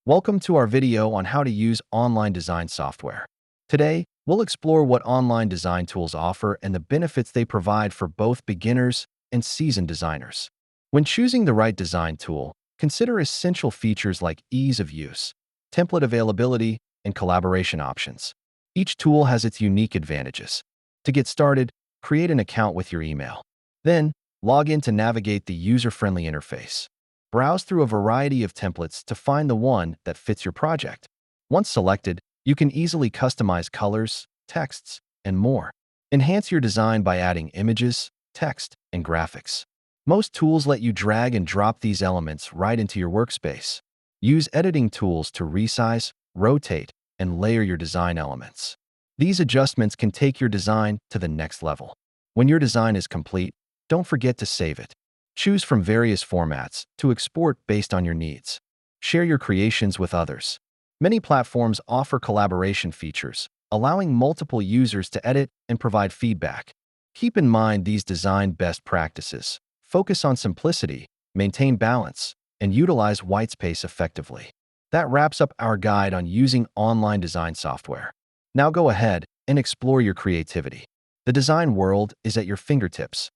Welcome to our video on how to use online design software. Today, we'll explore what online design tools offer and the benefits they provide for both beginners and seasoned designers. When choosing the right design tool, consider essential features like ease of use, template availability, and collaboration options. Each tool has its unique advantages. To get started, create an account with your email. Then, log in to navigate the user-friendly interface. Browse through a variety of templates to find the one that fits your project. Once selected, you can easily customize colors, texts, and more. Enhance your design by adding images, text, and graphics. Most tools let you drag and drop these elements right into your workspace. Use editing tools to resize, rotate, and layer your design elements. These adjustments can take your design to the next level. When your design is complete, don't forget to save it. Choose from various formats to export based on your needs. Share your creations with others. Many platforms offer collaboration features, allowing multiple users to edit and provide feedback. Keep in mind these design best practices. Focus on simplicity, maintain balance, and utilize whitespace effectively. That wraps up our guide on using online design software. Now go ahead and explore your creativity. The design world is at your fingertips.